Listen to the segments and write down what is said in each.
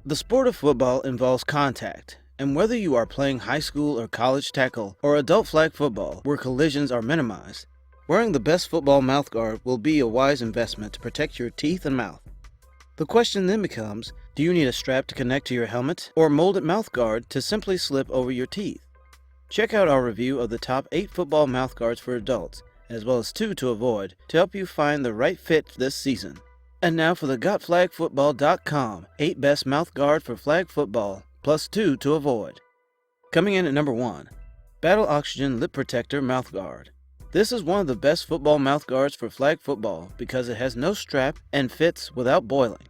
The sport of football involves contact, and whether you are playing high school or college tackle or adult flag football where collisions are minimized, wearing the best football mouthguard will be a wise investment to protect your teeth and mouth. The question then becomes, do you need a strap to connect to your helmet or a molded mouthguard to simply slip over your teeth? Check out our review of the top 8 football mouthguards for adults, as well as 2 to avoid, to help you find the right fit this season. And now for the GotFlagFootball.com 8 best mouthguard for flag football, plus 2 to avoid. Coming in at number 1, Battle Oxygen Lip Protector Mouthguard. This is one of the best football mouthguards for flag football because it has no strap and fits without boiling.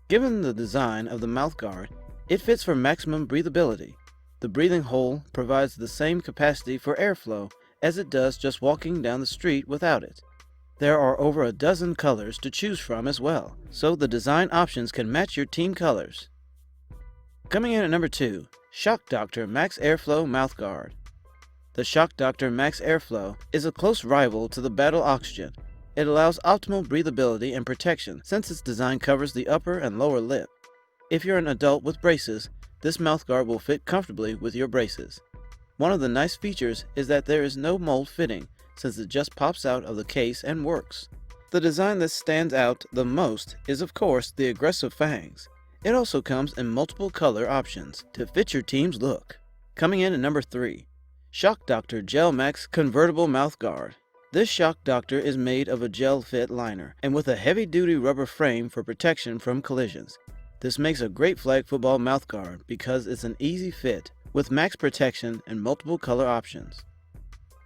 Given the design of the mouthguard, it fits for maximum breathability. The breathing hole provides the same capacity for airflow as it does just walking down the street without it. There are over a dozen colors to choose from as well, so the design options can match your team colors. Coming in at number 2, Shock Doctor Max Airflow Mouthguard. The Shock Doctor Max Airflow is a close rival to the Battle Oxygen. It allows optimal breathability and protection since its design covers the upper and lower lip. If you're an adult with braces, this mouthguard will fit comfortably with your braces. One of the nice features is that there is no mold fitting, since it just pops out of the case and works. The design that stands out the most is of course the aggressive fangs. It also comes in multiple color options to fit your team's look. Coming in at number 3, Shock Doctor Gel Max Convertible Mouthguard. This Shock Doctor is made of a gel fit liner and with a heavy-duty rubber frame for protection from collisions. This makes a great flag football mouthguard because it's an easy fit with max protection and multiple color options.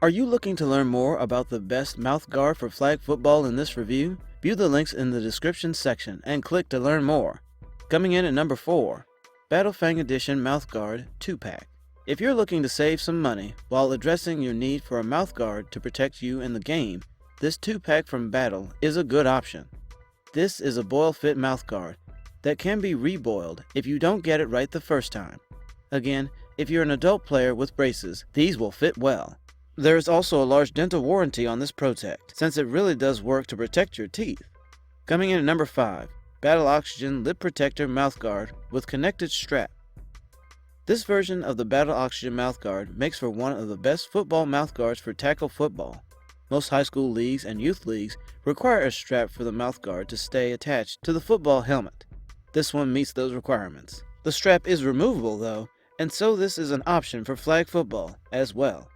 Are you looking to learn more about the best mouthguard for flag football in this review? View the links in the description section and click to learn more. Coming in at number 4, Battle Fang Edition Mouthguard 2-Pack. If you're looking to save some money while addressing your need for a mouthguard to protect you in the game, this 2-pack from Battle is a good option. This is a boil-fit mouthguard that can be reboiled if you don't get it right the first time. Again, if you're an adult player with braces, these will fit well. There is also a large dental warranty on this Protect, since it really does work to protect your teeth. Coming in at number 5, Battle Oxygen Lip Protector Mouthguard with connected strap. This version of the Battle Oxygen mouthguard makes for one of the best football mouthguards for tackle football. Most high school leagues and youth leagues require a strap for the mouthguard to stay attached to the football helmet. This one meets those requirements. The strap is removable though, and so this is an option for flag football as well.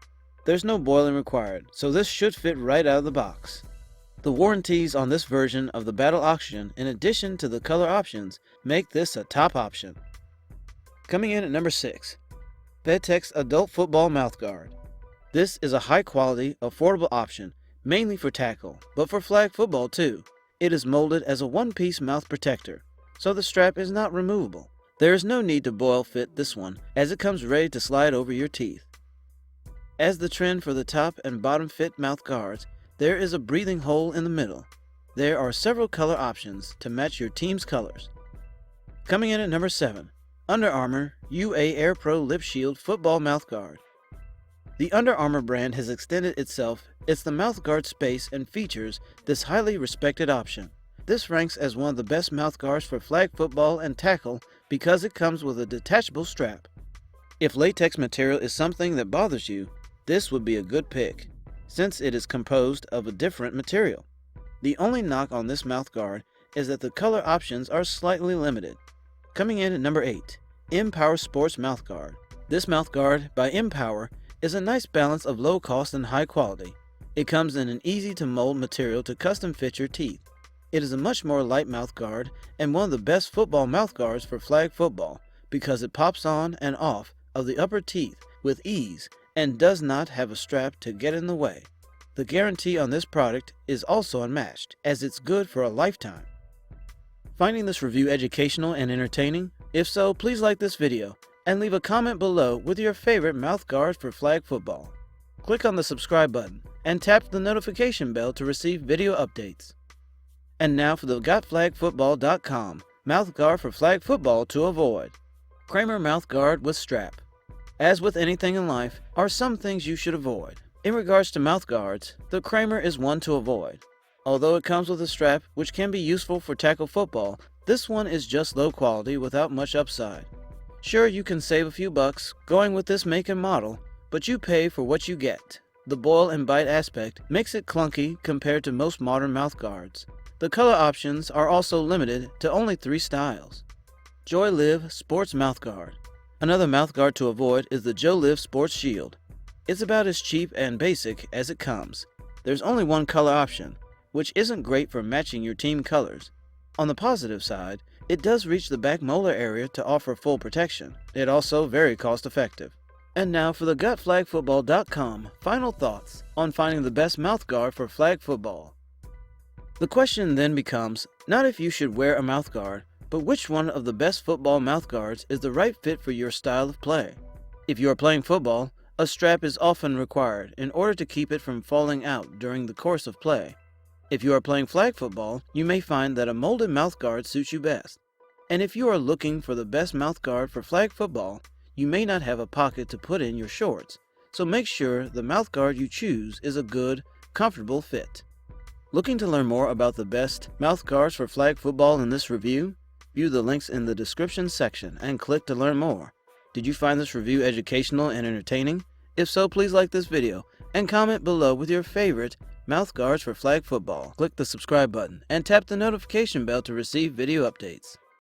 There's no boiling required, so this should fit right out of the box. The warranties on this version of the Battle Oxygen, in addition to the color options, make this a top option. Coming in at number 6, Vettex Adult Football Mouthguard. This is a high-quality, affordable option, mainly for tackle, but for flag football too. It is molded as a one-piece mouth protector, so the strap is not removable. There is no need to boil fit this one, as it comes ready to slide over your teeth. As the trend for the top and bottom fit mouth guards, there is a breathing hole in the middle. There are several color options to match your team's colors. Coming in at number 7, Under Armour UA AirPro Lip Shield Football Mouthguard. The Under Armour brand has extended its the mouthguard space and features this highly respected option. This ranks as one of the best mouthguards for flag football and tackle because it comes with a detachable strap. If latex material is something that bothers you, this would be a good pick, since it is composed of a different material. The only knock on this mouthguard is that the color options are slightly limited. Coming in at number 8, Empower Sports Mouthguard. This mouthguard by Empower is a nice balance of low cost and high quality. It comes in an easy to mold material to custom fit your teeth. It is a much more light mouthguard and one of the best football mouthguards for flag football because it pops on and off of the upper teeth with ease and does not have a strap to get in the way. The guarantee on this product is also unmatched, as it's good for a lifetime. Finding this review educational and entertaining? If so, please like this video and leave a comment below with your favorite mouthguard for flag football. Click on the subscribe button and tap the notification bell to receive video updates. And now for the GotFlagFootball.com mouthguard for flag football to avoid. Cramer mouthguard with strap. As with anything in life, are some things you should avoid. In regards to mouthguards, the Cramer is one to avoid. Although it comes with a strap which can be useful for tackle football, This one is just low quality without much upside. Sure, you can save a few bucks going with this make and model, but you pay for what you get. The boil and bite aspect makes it clunky compared to most modern mouthguards. The color options are also limited to only 3 styles. Joylive Sports Mouthguard. Another mouthguard to avoid is the Joylive Sports Shield. It's about as cheap and basic as it comes. There's only one color option, which isn't great for matching your team colors. On the positive side, it does reach the back molar area to offer full protection. It also very cost effective. And now for the GotFlagFootball.com final thoughts on finding the best mouthguard for flag football. The question then becomes, not if you should wear a mouthguard, but which one of the best football mouthguards is the right fit for your style of play. If you are playing football, a strap is often required in order to keep it from falling out during the course of play. If you are playing flag football, you may find that a molded mouthguard suits you best. And if you are looking for the best mouthguard for flag football, you may not have a pocket to put in your shorts, so make sure the mouthguard you choose is a good, comfortable fit. Looking to learn more about the best mouthguards for flag football in this review? View the links in the description section and click to learn more. Did you find this review educational and entertaining? If so, please like this video and comment below with your favorite mouthguards for flag football. Click the subscribe button and tap the notification bell to receive video updates.